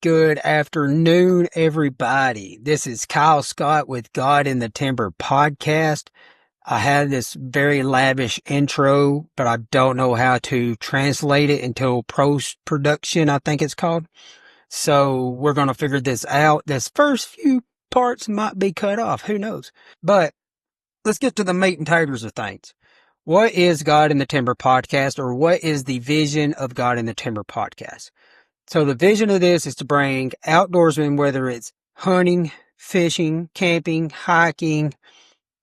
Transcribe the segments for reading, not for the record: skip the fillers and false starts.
Good afternoon, everybody. This is Kyle Scott with God in the Timber podcast. I had this very lavish intro, but I don't know how to translate it until post-production, I think it's called. So we're going to figure this out. This first few parts might be cut off. Who knows? But let's get to the meat and taters of things. What is God in the Timber podcast, or what is the vision of God in the Timber podcast? So the vision of this is to bring outdoorsmen, whether it's hunting, fishing, camping, hiking,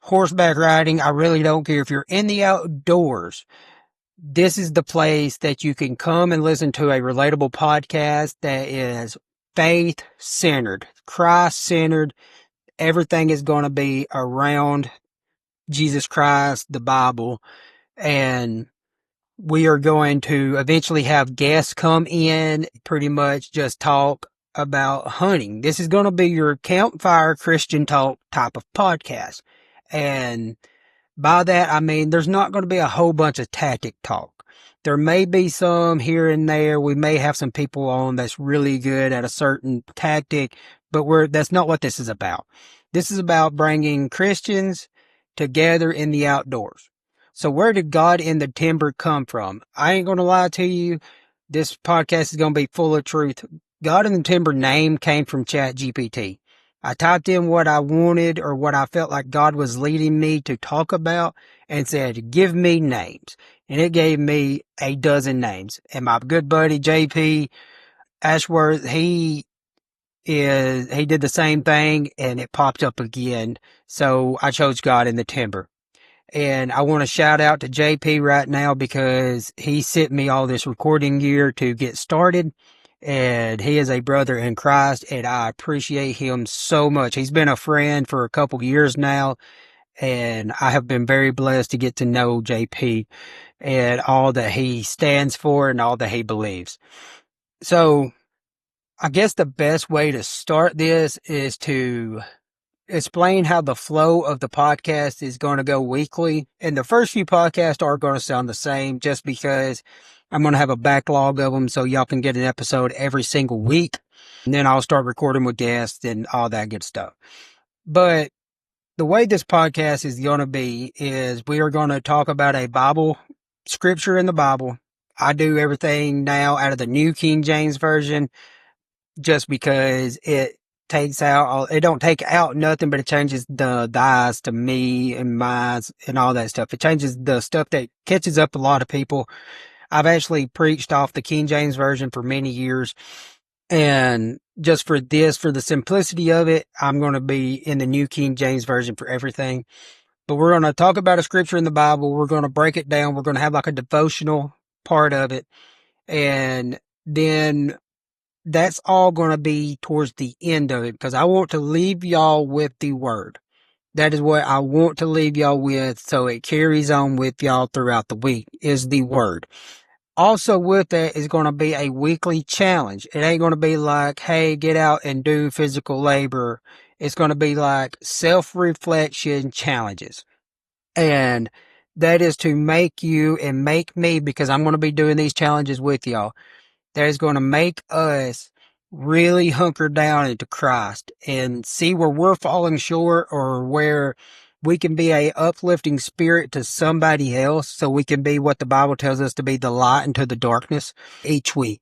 horseback riding. I really don't care. If you're in the outdoors, this is the place that you can come and listen to a relatable podcast that is faith-centered, Christ-centered. Everything is going to be around Jesus Christ, the Bible, and we are going to eventually have guests come in, pretty much just talk about hunting. This is going to be your campfire Christian talk type of podcast. And by that, I mean, there's not going to be a whole bunch of tactic talk. There may be some here and there. We may have some people on that's really good at a certain tactic, but that's not what this is about. This is about bringing Christians together in the outdoors. So where did God in the Timber come from? I ain't going to lie to you. This podcast is going to be full of truth. God in the Timber name came from ChatGPT. I typed in what I wanted or what I felt like God was leading me to talk about and said, give me names. And it gave me a dozen names. And my good buddy, JP Ashworth, he did the same thing and it popped up again. So I chose God in the Timber. And I want to shout out to JP right now because he sent me all this recording gear to get started. And he is a brother in Christ, and I appreciate him so much. He's been a friend for a couple years now, and I have been very blessed to get to know JP and all that he stands for and all that he believes. So I guess the best way to start this is to explain how the flow of the podcast is going to go weekly. And the first few podcasts are going to sound the same just because I'm going to have a backlog of them so y'all can get an episode every single week. And then I'll start recording with guests and all that good stuff. But the way this podcast is going to be is we are going to talk about a Bible, scripture in the Bible. I do everything now out of the New King James Version just because it don't take out nothing, but it changes the thys to me and my's and all that stuff. It changes the stuff that catches up a lot of people. I've actually preached off the King James Version for many years. And just for the simplicity of it, I'm going to be in the New King James Version for everything. But we're going to talk about a scripture in the Bible. We're going to break it down. We're going to have like a devotional part of it. And then that's all going to be towards the end of it because I want to leave y'all with the word. That is what I want to leave y'all with so it carries on with y'all throughout the week is the word. Also with that is going to be a weekly challenge. It ain't going to be like, hey, get out and do physical labor. It's going to be like self-reflection challenges. And that is to make you and make me, because I'm going to be doing these challenges with y'all, that is going to make us really hunker down into Christ and see where we're falling short or where we can be a uplifting spirit to somebody else so we can be what the Bible tells us to be, the light into the darkness each week.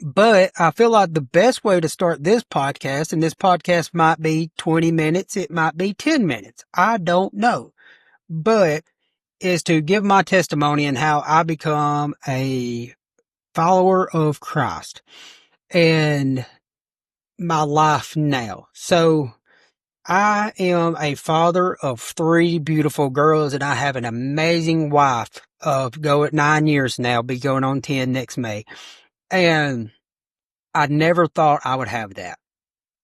But I feel like the best way to start this podcast, and this podcast might be 20 minutes, it might be 10 minutes, I don't know, but is to give my testimony and how I become a follower of Christ and my life now. So I am a father of 3 beautiful girls and I have an amazing wife of 9 years now, be going on 10 next May. And I never thought I would have that.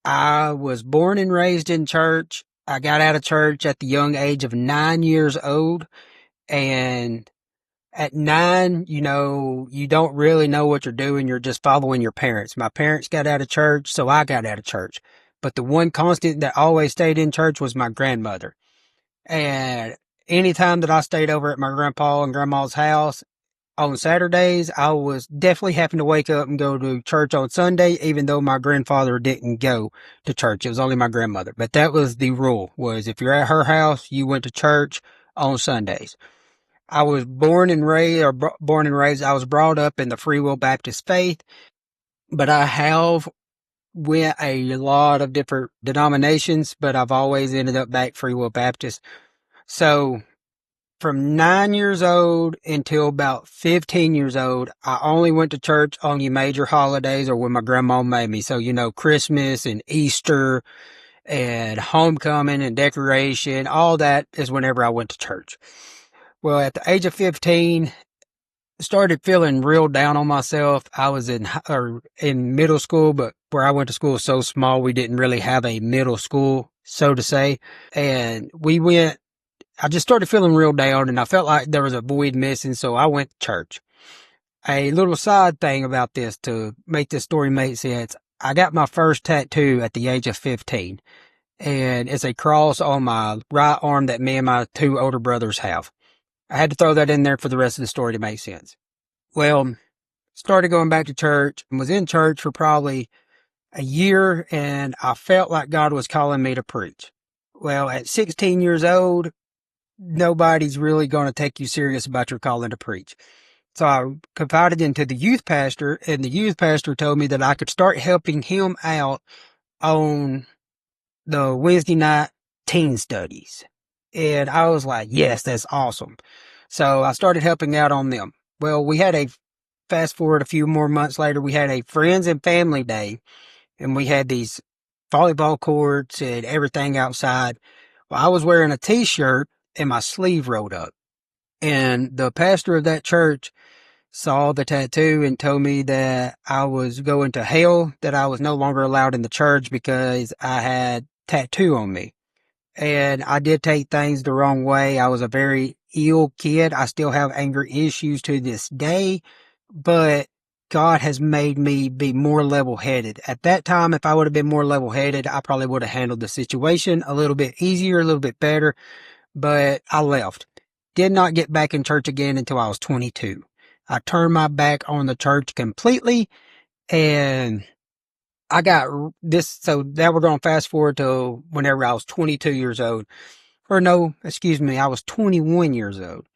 I was born and raised in church. I got out of church at the young age of 9 years old. And at 9, you don't really know what you're doing. You're just following your parents. My parents got out of church, so I got out of church. But the one constant that always stayed in church was my grandmother. And anytime that I stayed over at my grandpa and grandma's house, On Saturdays, I was definitely having to wake up and go to church on Sunday, even though my grandfather didn't go to church. It was only my grandmother. But that was the rule, was if you're at her house, you went to church on Sundays. I was born and raised, I was brought up in the Free Will Baptist faith, but I have went a lot of different denominations, but I've always ended up back Free Will Baptist. So from 9 years old until about 15 years old, I only went to church on your major holidays or when my grandma made me. So, Christmas and Easter and homecoming and decoration, all that is whenever I went to church. Well, at the age of 15, started feeling real down on myself. I was in middle school, but where I went to school was so small, we didn't really have a middle school, so to say. And I just started feeling real down and I felt like there was a void missing. So I went to church. A little side thing about this to make this story make sense. I got my first tattoo at the age of 15 and it's a cross on my right arm that me and my two older brothers have. I had to throw that in there for the rest of the story to make sense. Well, started going back to church and was in church for probably a year and I felt like God was calling me to preach. Well, at 16 years old, nobody's really going to take you serious about your calling to preach. So I confided into the youth pastor and the youth pastor told me that I could start helping him out on the Wednesday night teen studies. And I was like, yes, that's awesome. So I started helping out on them. Well, fast forward a few more months later, we had a friends and family day and we had these volleyball courts and everything outside. Well, I was wearing a t-shirt and my sleeve rolled up. And the pastor of that church saw the tattoo and told me that I was going to hell, that I was no longer allowed in the church because I had tattoo on me. And I did take things the wrong way. I was a very ill kid. I still have anger issues to this day, but God has made me be more level-headed. At that time, if I would have been more level-headed, I probably would have handled the situation a little bit easier, a little bit better, but I left. Did not get back in church again until I was 22. I turned my back on the church completely and I got this. So now we're going to fast forward to whenever I was 22 years old. Or no, excuse me, I was 21 years old.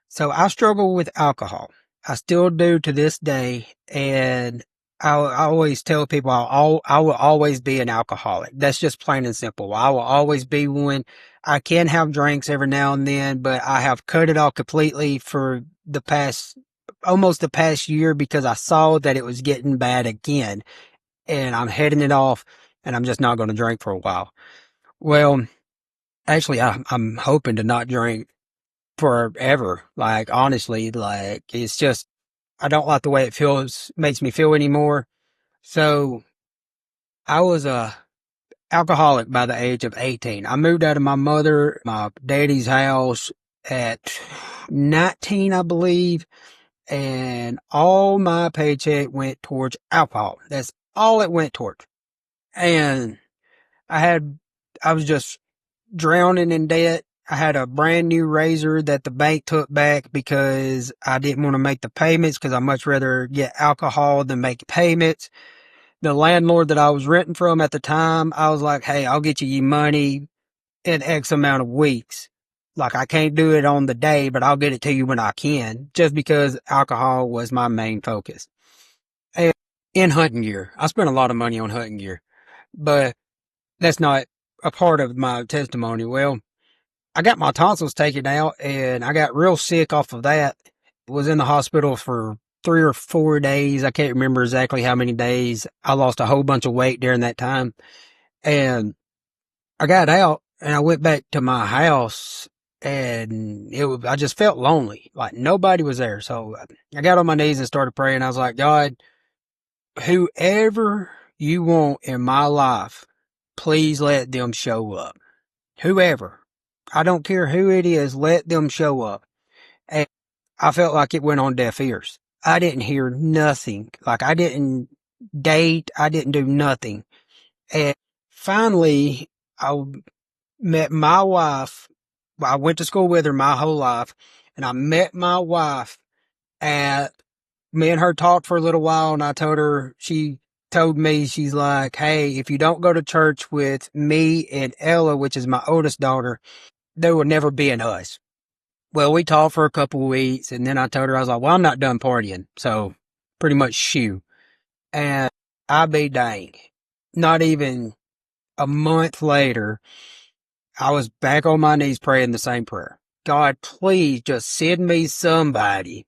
So I struggle with alcohol. I still do to this day. And I always tell people I will always be an alcoholic. That's just plain and simple. I will always be one. I can have drinks every now and then, but I have cut it off completely for almost the past year because I saw that it was getting bad again and I'm heading it off and I'm just not going to drink for a while. Well, actually, I'm hoping to not drink forever. Like, honestly, like, it's just, I don't like the way makes me feel anymore. So I was a alcoholic by the age of 18. I moved out of my daddy's house at 19, I believe, and all my paycheck went towards alcohol. That's all it went towards. And I was just drowning in debt. I had a brand new razor that the bank took back because I didn't want to make the payments because I'd much rather get alcohol than make payments. The landlord that I was renting from at the time, I was like, hey, I'll get you your money in X amount of weeks. Like, I can't do it on the day, but I'll get it to you when I can, just because alcohol was my main focus. And in hunting gear, I spent a lot of money on hunting gear, but that's not a part of my testimony. Well, I got my tonsils taken out and I got real sick off of that. Was in the hospital for 3 or 4 days. I can't remember exactly how many days. I lost a whole bunch of weight during that time. And I got out and I went back to my house and I just felt lonely. Like nobody was there. So I got on my knees and started praying. I was like, God, whoever you want in my life, please let them show up. Whoever. I don't care who it is, let them show up. And I felt like it went on deaf ears. I didn't hear nothing. Like I didn't date. I didn't do nothing. And finally, I met my wife. I went to school with her my whole life and I met my wife And me and her talked for a little while, and she told me, she's like, hey, if you don't go to church with me and Ella, which is my oldest daughter, there will never be an us. Well, we talked for a couple of weeks, and then I told her, I was like, well, I'm not done partying. So pretty much shoo. And I be dang. Not even a month later, I was back on my knees praying the same prayer. God, please just send me somebody.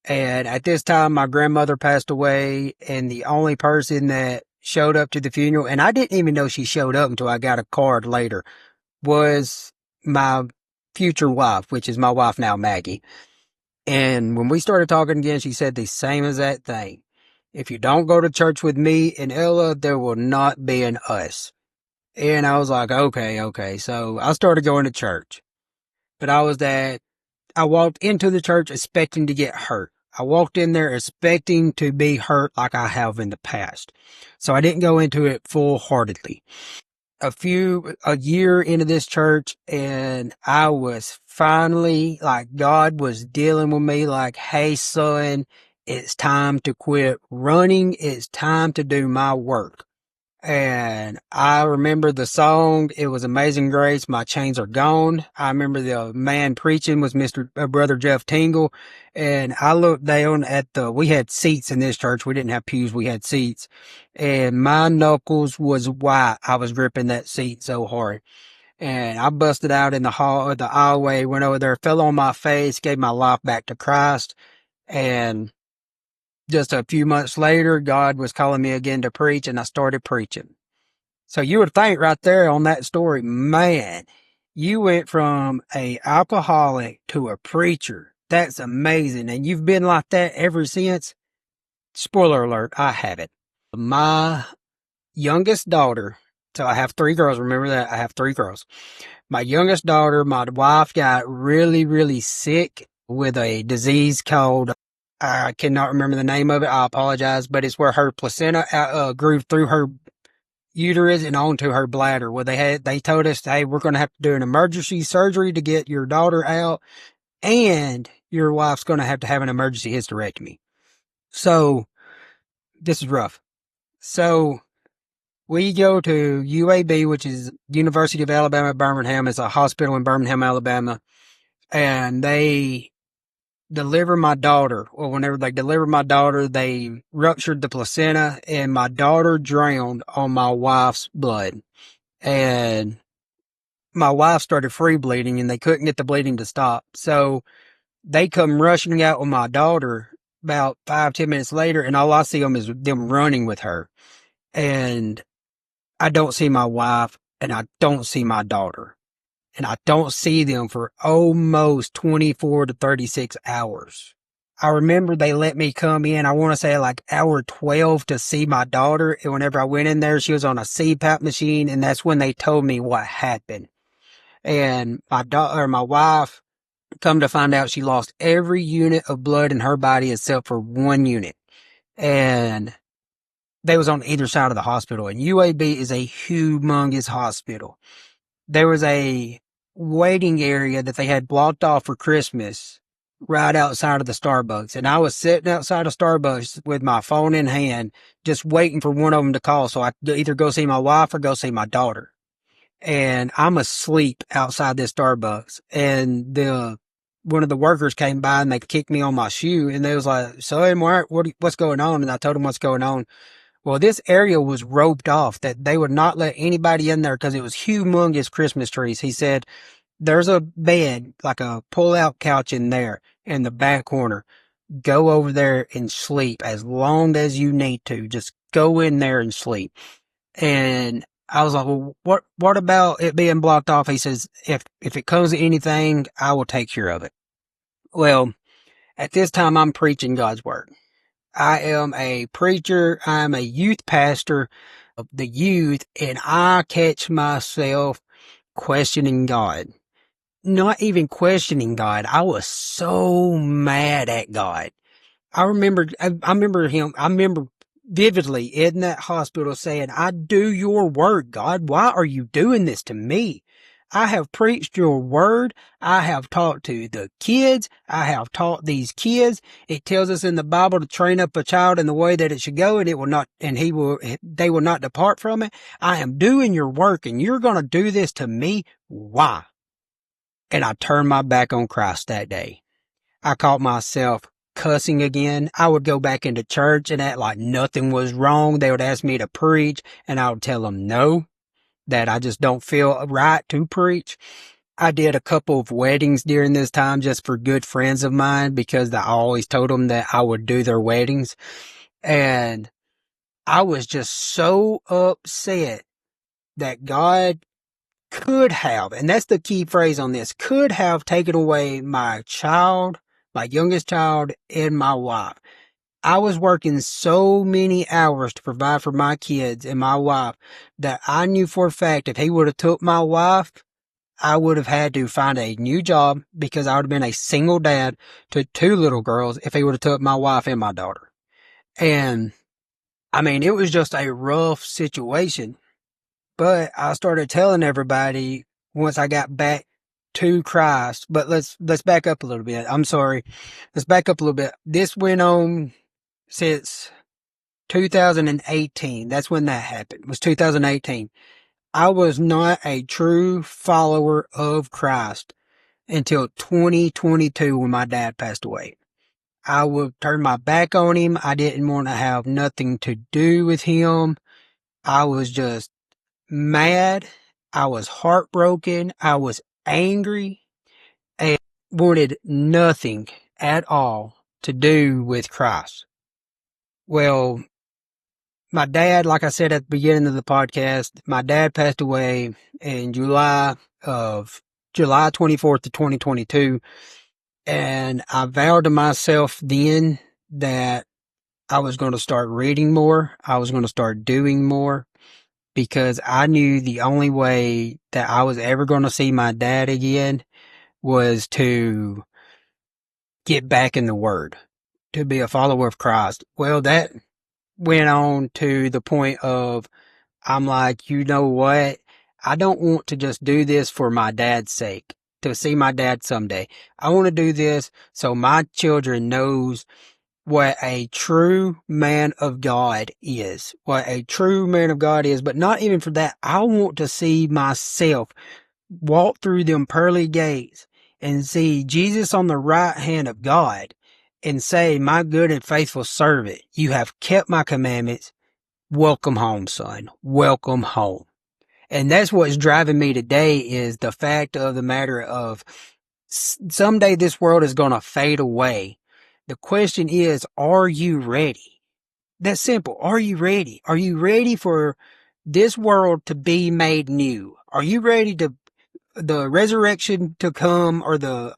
And at this time, my grandmother passed away, and the only person that showed up to the funeral, and I didn't even know she showed up until I got a card later, was my future wife, which is my wife now, Maggie. And when we started talking again, she said the same exact thing. If you don't go to church with me and Ella, there will not be an us. And I was like, okay. So I started going to church. But I walked into the church expecting to get hurt. I walked in there expecting to be hurt like I have in the past. So I didn't go into it full heartedly. A year into this church, and I was finally like, God was dealing with me like, hey son, it's time to quit running. It's time to do my work. And I remember the song. It was Amazing Grace. My chains are gone. I remember the man preaching was Brother Jeff Tingle. And I looked down at we had seats in this church. We didn't have pews. We had seats, and my knuckles was white. I was gripping that seat so hard, and I busted out in the aisleway, went over there, fell on my face, gave my life back to Christ. And just a few months later, God was calling me again to preach, and I started preaching. So you would think right there on that story, man, you went from a alcoholic to a preacher. That's amazing. And you've been like that ever since. Spoiler alert, I haven't. My youngest daughter, so I have three girls. Remember that? I have three girls. My youngest daughter, my wife got really, really sick with a disease called, I cannot remember the name of it. I apologize, but it's where her placenta grew through her uterus and onto her bladder. Well, they told us, hey, we're going to have to do an emergency surgery to get your daughter out, and your wife's going to have an emergency hysterectomy. So this is rough. So we go to UAB, which is University of Alabama at Birmingham. It's a hospital in Birmingham, Alabama. And they deliver my daughter. Well, whenever they delivered my daughter, they ruptured the placenta, and my daughter drowned on my wife's blood. And my wife started free bleeding, and they couldn't get the bleeding to stop. So they come rushing out with my daughter about 5-10 minutes later, and all I see them is them running with her. And I don't see my wife, and I don't see my daughter, and I don't see them for almost 24 to 36 hours. I remember they let me come in, I want to say like hour 12 to see my daughter. And whenever I went in there, she was on a CPAP machine, and that's when they told me what happened. And my wife, come to find out, she lost every unit of blood in her body except for one unit. And they was on either side of the hospital, and UAB is a humongous hospital. There was a waiting area that they had blocked off for Christmas right outside of the Starbucks. And I was sitting outside of Starbucks with my phone in hand, just waiting for one of them to call so I could either go see my wife or go see my daughter. And I'm asleep outside this Starbucks, and one of the workers came by, and they kicked me on my shoe, and they was like, "Son, what's going on?" And I told them what's going on. Well, this area was roped off, that they would not let anybody in there because it was humongous Christmas trees. He said, there's a bed, like a pull-out couch in there in the back corner. Go over there and sleep as long as you need to. Just go in there and sleep. And I was like, well, what about it being blocked off? He says, if it comes to anything, I will take care of it. Well, at this time, I'm preaching God's word. I am a preacher. I'm a youth pastor of the youth, and I catch myself questioning God. Not even questioning God. I was so mad at God. I remember vividly in that hospital saying, I do your work, God. Why are you doing this to me? I have preached your word. I have taught to the kids. I have taught these kids. It tells us in the Bible to train up a child in the way that it should go, and they will not depart from it. I am doing your work, and you're going to do this to me. Why? And I turned my back on Christ that day. I caught myself cussing again. I would go back into church and act like nothing was wrong. They would ask me to preach, and I would tell them no, that I just don't feel right to preach. I did a couple of weddings during this time just for good friends of mine because I always told them that I would do their weddings. And I was just so upset that God could have, and that's the key phrase on this, could have taken away my child, my youngest child, and my wife. I was working so many hours to provide for my kids and my wife that I knew for a fact if he would have took my wife, I would have had to find a new job because I would have been a single dad to two little girls if he would have took my wife and my daughter. And I mean, it was just a rough situation. But I started telling everybody once I got back to Christ. But let's back up a little bit. I'm sorry. Let's back up a little bit. This went on since 2018. That's when that happened. It was 2018. I was not a true follower of Christ until 2022 when my dad passed away. I would turn my back on him. I didn't want to have nothing to do with him. I was just mad. I was heartbroken. I was angry and wanted nothing at all to do with Christ. Well, my dad, like I said at the beginning of the podcast, my dad passed away in July 24th of 2022. And I vowed to myself then that I was going to start reading more. I was going to start doing more because I knew the only way that I was ever going to see my dad again was to get back in the Word, to be a follower of Christ. Well, that went on to the point of, I'm like, you know what? I don't want to just do this for my dad's sake, to see my dad someday. I want to do this so my children knows what a true man of God is, what a true man of God is. But not even for that. I want to see myself walk through them pearly gates and see Jesus on the right hand of God and say, my good and faithful servant, you have kept my commandments. Welcome home, son. Welcome home. And that's what's driving me today is the fact of the matter of someday this world is going to fade away. The question is, are you ready? That's simple. Are you ready? Are you ready for this world to be made new? Are you ready to the resurrection to come or the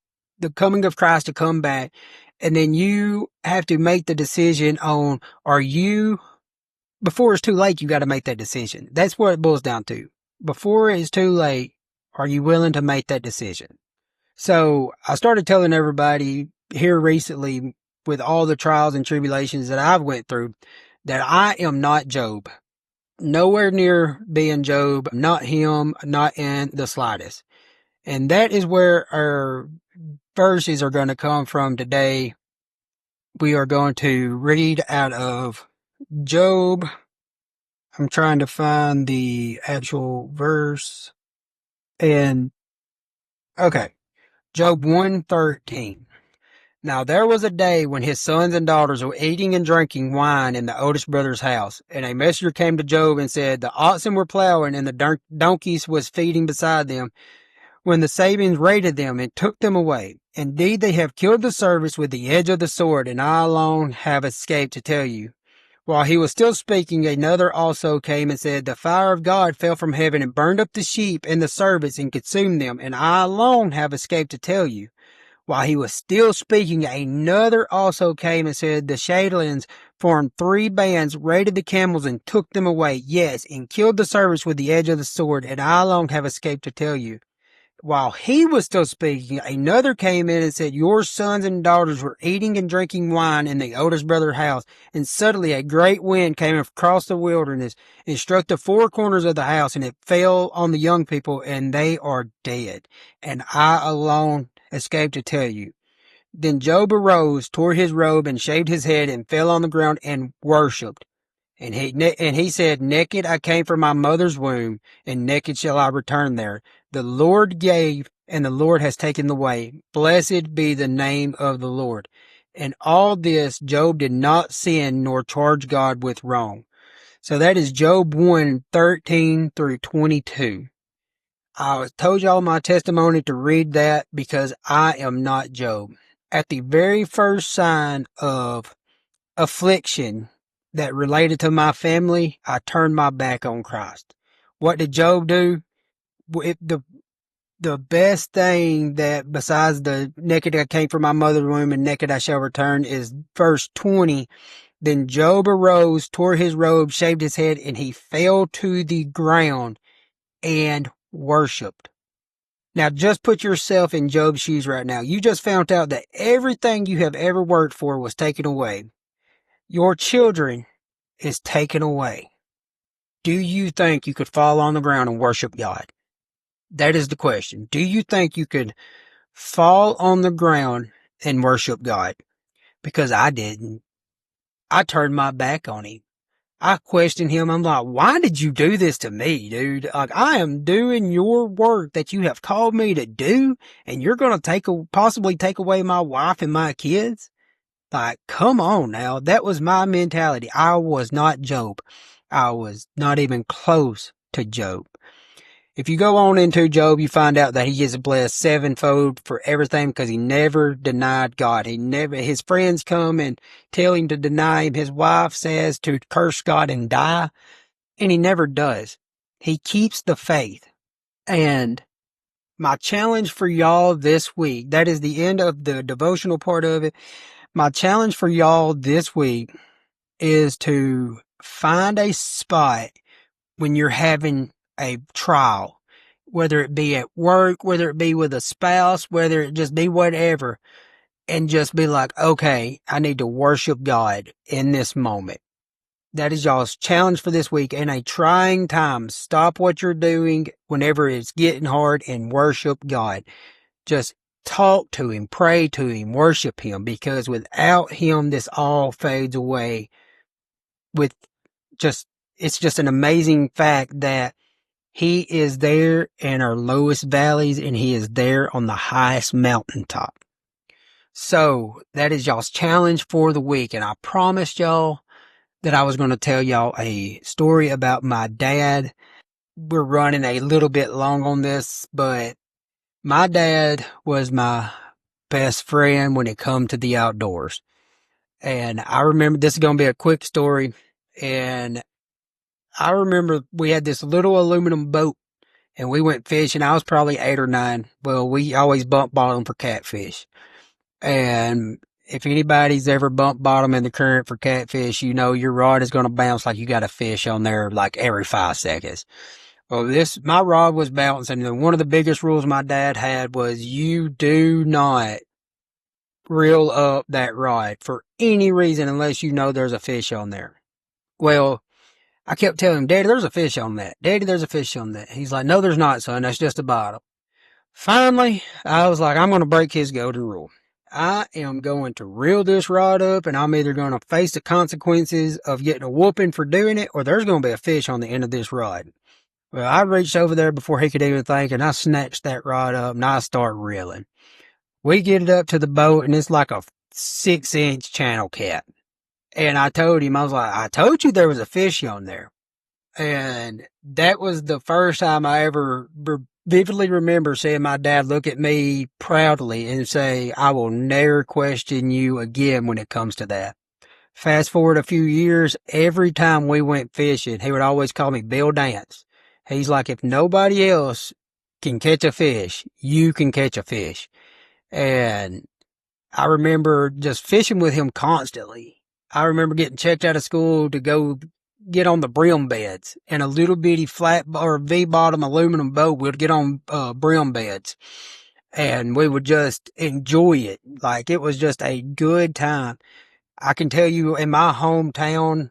coming of Christ to come back? And then you have to make the decision on, before it's too late, you got to make that decision. That's what it boils down to. Before it's too late, are you willing to make that decision? So I started telling everybody here recently with all the trials and tribulations that I've went through that I am not Job. Nowhere near being Job, not him, not in the slightest. And that is where our verses are going to come from today. We are going to read out of Job. I'm trying to find the actual verse. And, okay, Job 1:13. Now there was a day when his sons and daughters were eating and drinking wine in the oldest brother's house. And a messenger came to Job and said, the oxen were plowing and the donkeys was feeding beside them, when the Sabians raided them and took them away. Indeed, they have killed the servants with the edge of the sword, and I alone have escaped to tell you. While he was still speaking, another also came and said, the fire of God fell from heaven and burned up the sheep and the servants and consumed them, and I alone have escaped to tell you. While he was still speaking, another also came and said, the Shadlans formed 3 bands, raided the camels and took them away, yes, and killed the servants with the edge of the sword, and I alone have escaped to tell you. While he was still speaking, another came in and said, your sons and daughters were eating and drinking wine in the oldest brother's house. And suddenly a great wind came across the wilderness and struck the four corners of the house, and it fell on the young people, and they are dead. And I alone escaped to tell you. Then Job arose, tore his robe, and shaved his head, and fell on the ground and worshipped. And he said, naked I came from my mother's womb, and naked shall I return there. The Lord gave, and the Lord has taken away. Blessed be the name of the Lord. And all this Job did not sin nor charge God with wrong. So that is Job 1:13 through 22. I told y'all my testimony to read that because I am not Job. At the very first sign of affliction that related to my family, I turned my back on Christ. What did Job do? The best thing that besides the naked I came from my mother's womb and naked I shall return is verse 20. Then Job arose, tore his robe, shaved his head, and he fell to the ground and worshipped. Now just put yourself in Job's shoes right now. You just found out that everything you have ever worked for was taken away. Your children is taken away. Do you think you could fall on the ground and worship God? That is the question. Do you think you could fall on the ground and worship God? Because I didn't. I turned my back on him. I questioned him. I'm like, why did you do this to me, dude? Like, I am doing your work that you have called me to do, and you're going to possibly take away my wife and my kids? Like, come on now. That was my mentality. I was not Job. I was not even close to Job. If you go on into Job, you find out that he is blessed sevenfold for everything because he never denied God. His friends come and tell him to deny him. His wife says to curse God and die, and he never does. He keeps the faith. And my challenge for y'all this week, that is the end of the devotional part of it. My challenge for y'all this week is to find a spot when you're having a trial, whether it be at work, whether it be with a spouse, whether it just be whatever, and just be like, okay, I need to worship God in this moment. That is y'all's challenge for this week. In a trying time, stop what you're doing whenever it's getting hard and worship God. Just talk to him, pray to him, worship him, because without him, this all fades away. It's just an amazing fact that he is there in our lowest valleys and he is there on the highest mountaintop. So that is y'all's challenge for the week. And I promised y'all that I was going to tell y'all a story about my dad. We're running a little bit long on this, but my dad was my best friend when it come to the outdoors. And I remember, this is going to be a quick story. And I remember we had this little aluminum boat and we went fishing. I was probably 8 or 9. Well, we always bump bottom for catfish. And if anybody's ever bump bottom in the current for catfish, you know your rod is going to bounce like you got a fish on there like every 5 seconds. Well, my rod was bouncing, and one of the biggest rules my dad had was you do not reel up that rod for any reason unless you know there's a fish on there. Well, I kept telling him, Daddy, there's a fish on that. Daddy, there's a fish on that. He's like, no, there's not, son. That's just a bottom. Finally, I was like, I'm going to break his golden rule. I am going to reel this rod up, and I'm either going to face the consequences of getting a whooping for doing it, or there's going to be a fish on the end of this rod. Well, I reached over there before he could even think, and I snatched that rod up, and I start reeling. We get it up to the boat, and it's like a 6-inch channel cat. And I told him, I was like, I told you there was a fish on there. And that was the first time I ever vividly remember seeing my dad look at me proudly and say, I will never question you again when it comes to that. Fast forward a few years, every time we went fishing, he would always call me Bill Dance. He's like, if nobody else can catch a fish, you can catch a fish. And I remember just fishing with him constantly. I remember getting checked out of school to go get on the brim beds in a little bitty flat or V-bottom aluminum boat. We'd get on brim beds and we would just enjoy it. Like it was just a good time. I can tell you in my hometown,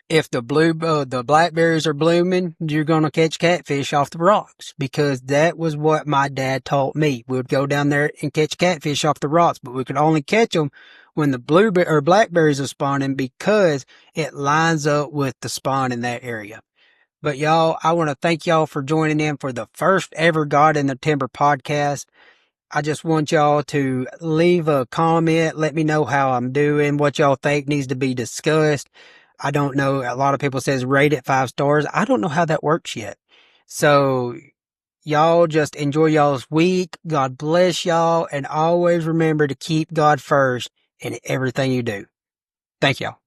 if the blackberries are blooming, you're going to catch catfish off the rocks because that was what my dad taught me. We would go down there and catch catfish off the rocks, but we could only catch them when the blueberry or blackberries are spawning because it lines up with the spawn in that area. But y'all, I want to thank y'all for joining in for the first ever God in the Timber podcast. I just want y'all to leave a comment. Let me know how I'm doing, what y'all think needs to be discussed. I don't know. A lot of people says rate it 5 stars. I don't know how that works yet. So y'all just enjoy y'all's week. God bless y'all. And always remember to keep God first in everything you do. Thank y'all.